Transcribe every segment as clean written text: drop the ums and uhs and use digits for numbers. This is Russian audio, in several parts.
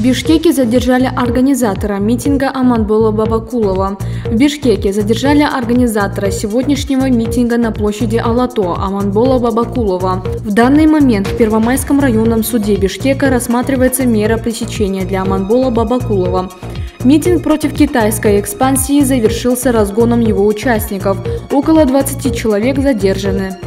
В Бишкеке задержали организатора митинга Аманбола Бабакулова. В Бишкеке задержали организатора сегодняшнего митинга на площади Алато Аманбола Бабакулова. В данный момент в Первомайском районном суде Бишкека рассматривается мера пресечения для Аманбола Бабакулова. Митинг против китайской экспансии завершился разгоном его участников. Около 20 человек задержаны.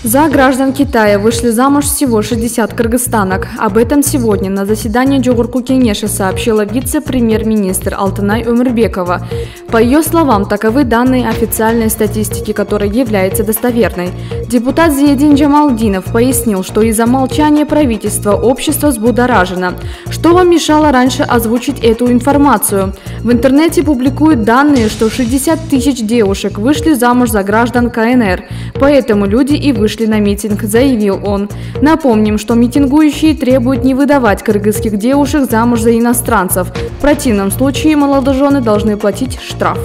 За граждан Китая вышли замуж всего 60 кыргызстанок. Об этом сегодня на заседании Жогорку Кеңеша сообщила вице-премьер-министр Алтынай Өмүрбекова. По ее словам, таковы данные официальной статистики, которая является достоверной. Депутат Зиедин Джамалдинов пояснил, что из-за молчания правительства общество взбудоражено. Что вам мешало раньше озвучить эту информацию? В интернете публикуют данные, что 60 тысяч девушек вышли замуж за граждан КНР. Поэтому люди и вышли на митинг, заявил он. Напомним, что митингующие требуют не выдавать кыргызских девушек замуж за иностранцев. В противном случае молодожены должны платить штраф.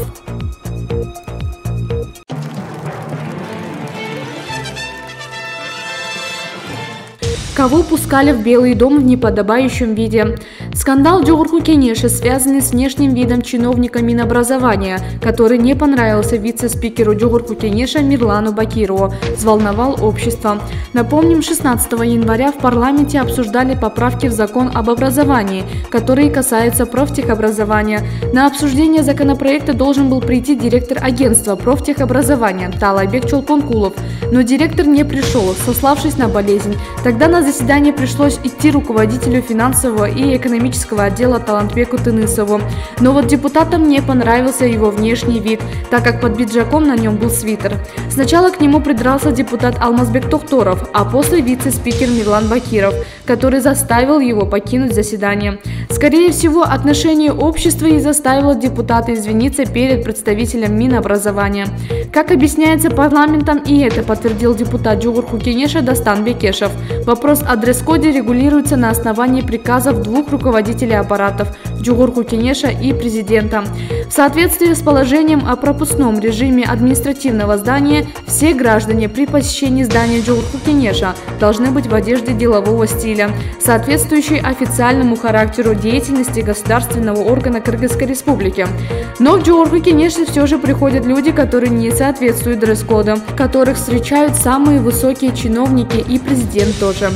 Кого пускали в Белый дом в неподобающем виде? Скандал Жогорку Кеңеша, связанный с внешним видом чиновника Минобразования, который не понравился вице-спикеру Жогорку Кеңеша Мирлану Бакирову, взволновал общество. Напомним, 16 января в парламенте обсуждали поправки в закон об образовании, которые касаются профтехобразования. На обсуждение законопроекта должен был прийти директор агентства профтехобразования Таалайбек Чолпонкулов, но директор не пришел, сославшись на болезнь. Тогда на заседание пришлось идти руководителю финансового и экономического отдела Талантбеку Тынысову. Но вот депутатам не понравился его внешний вид, так как под пиджаком на нем был свитер. Сначала к нему придрался депутат Алмазбек Тохторов, а после вице-спикер Мирлан Бакиров, который заставил его покинуть заседание. Скорее всего, отношение общества и заставило депутата извиниться перед представителем Минобразования. Как объясняется парламентом, и это подтвердил депутат Жогорку Кеңеша Дастан Бекешев. Вопрос о дресс-коде регулируется на основании приказов двух руководителей аппаратов – Жогорку Кеңеша и президента. В соответствии с положением о пропускном режиме административного здания, все граждане при посещении здания Жогорку Кеңеша должны быть в одежде делового стиля, соответствующей официальному характеру деятельности государственного органа Кыргызской республики. Но в Жогорку Кеңеше все же приходят люди, которые не соответствуют дресс-коду, которых встречают самые высокие чиновники и президент тоже.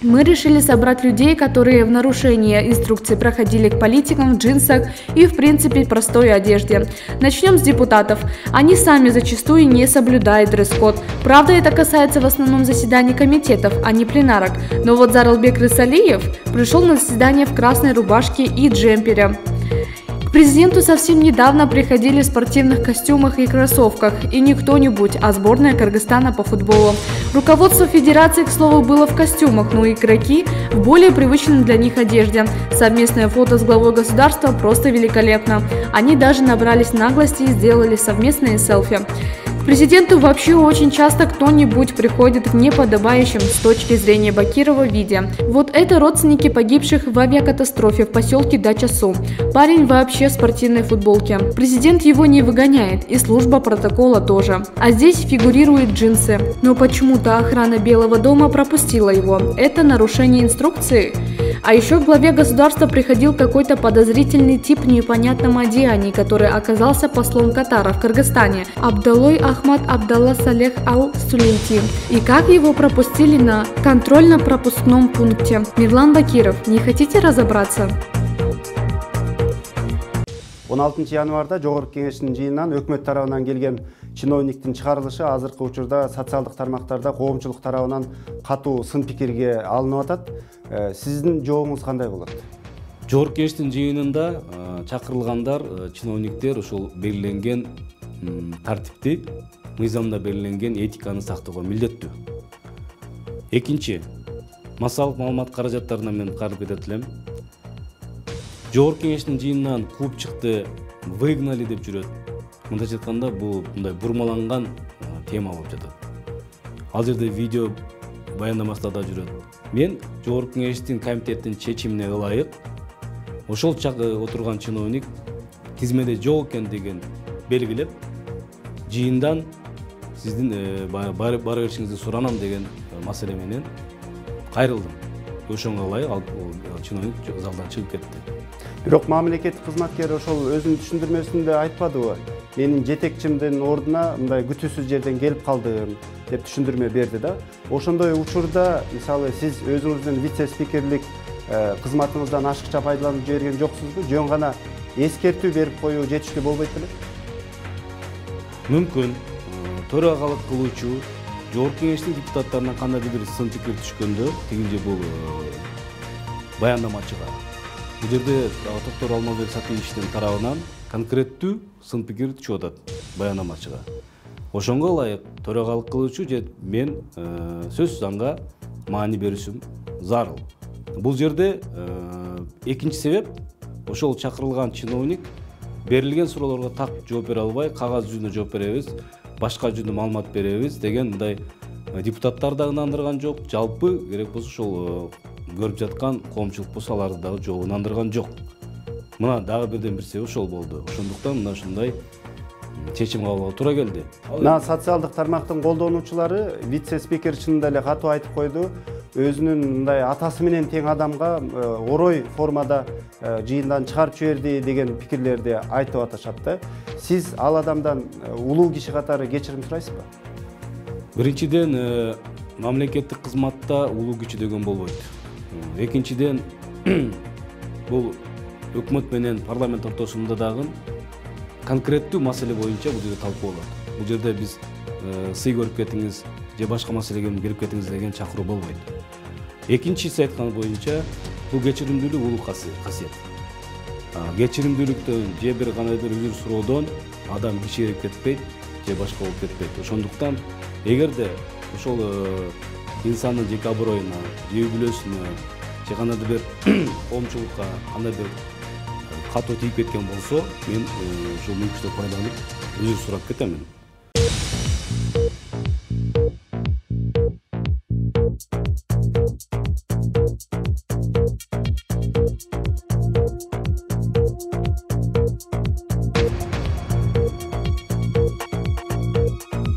Мы решили собрать людей, которые в нарушение инструкций проходили к политикам в джинсах и в принципе простой одежде. Начнем с депутатов. Они сами зачастую не соблюдают дресс-код. Правда, это касается в основном заседаний комитетов, а не пленарок. Но вот Зарылбек Рысалиев пришел на заседание в красной рубашке и джемпере. К президенту совсем недавно приходили в спортивных костюмах и кроссовках, и не кто-нибудь, а сборная Кыргызстана по футболу. Руководство федерации, к слову, было в костюмах, но игроки в более привычной для них одежде. Совместное фото с главой государства просто великолепно. Они даже набрались наглости и сделали совместные селфи. К президенту вообще очень часто кто-нибудь приходит в неподобающем с точки зрения Бакирова виде. Вот это родственники погибших в авиакатастрофе в поселке Дача-Су. Парень вообще в спортивной футболке. Президент его не выгоняет, и служба протокола тоже. А здесь фигурируют джинсы. Но почему-то охрана Белого дома пропустила его. Это нарушение инструкции. А еще к главе государства приходил какой-то подозрительный тип в непонятном одеянии, который оказался послом Катара в Кыргызстане. Абдалой Ахмад Абдалла Салех Ал-Сулейти. И как его пропустили на контрольно-пропускном пункте? Мирлан Бакиров, не хотите разобраться? 16 январда Жогорку Кеңештин жыйынынан өкмөт тарабынан келген чиновниктин чыгарылышы азыркы учурда социалдык тармактарда коомчулук тарабынан катуу сын пикирге алынып атат. Сиздин жообуңуз кандай болот? Жогорку Кеңештин жыйынында чакырылгандар, чиновниктер ушул белгиленген тартипти, мыйзамда белгиленген этиканы сактоого милдеттүү. Экинчи, массалык маалымат каражаттарына мен карып кетет элем. Жогорку Кеңештин жыйынынан кууп чыкты, выгнали деп жүрөт. Мындайча айтканда, бул мындай бурмаланган тема болуп жатат. Ал жерде видео баяндамасында да жүрөт. Мен Жогорку Кеңештин комитеттин чечимине ылайык ошол отурган чиновник тизмеде жок экен деген белгилеп, жыйындан сиздин бара беришиңизди суранам деген маселе менен кайрылдым. Ошонго ылайык ал чиновник залдан чыгып кетти. Бирок мамлекеттик кызматкер ошол өзүнүн түшүндүрмөсүндө айтпадыбы? Менин жетекчимдин ордуна мындай күтүүсүз жерден келип калдым деп түшүндүрмө берди да. Ошондой учурда мисалы сиз өзүңүздүн вице спикерлик кызматыңыздан ашыкча пайдаланып жиберген жоксузбу? Жөн гана эскертүү берип коюу жетиштүү болбойт беле? Мүмкүн төрагалык кылуучу Жогорку Кеңештин депутаттарынан кандайдыр бир сын пикир түшкөндө тигинде бул баяндамачыга бул жерде Токтор Алмазбек Сатыевичтин тарабынан конкреттүү сын пикир түшүп атат баяндамачыга. Ошонго ылайык төрагалык кылуучу же мен сөзсүз анга маани беришим зарыл. Бул жерде экинчи себеп ошол чакырылган чиновник берилген суроолорго так жооп бере албай, кагаз жүзүндө жооп беребиз, башка жүзүндө маалымат беребиз деген мындай депутаттар да ынандырган жок. Жалпы керек болсо ошол көрүп жаткан коомчулук болсо аларды дагы жогу ынандырган жок. Мына дагы бирден бир себеп ошол болду. Ошондуктан мына ушундай чечим кабыл алууга туура келди. Мына социалдык тармактын колдонуучулары вице спикер чынында эле катуу айтып койду. Өзүнүн мындай атасы менен тең адамга орой формада жыйындан чыгарып жиберди деген пикирлерди айтып атышат да. Сиз ал адамдан улуу киши катары кечирим сурайсызбы? Биринчиден, мамлекеттик кызматта улуу киши деген болбойт. Экинчиден, бул өкмөт менен парламент ортосунда дагы конкреттүү маселе боюнча бул жерде талкуу болот. Бул жерде биз сый көрүп кетиңиз же башка маселеге кирип кетиңиз деген чакыруу болбойт. Экинчиси айткан боюнча бул кечиримдүүлүк улуу касиет. Кечиримдүүлүктөн же бир кандайдыр үзүр суроодон адам кичирип кетпейт же башка болуп кетпейт. Ошондуктан эгерде ошол инсандын жеке аброюна, же үй бүлөсүнө, же кандайдыр бир коомчулукка кандайдыр катуу тийип кеткен болсо, мен ушул мүмкүнчүлүктөн пайдаланып өзүр сурап кетемин.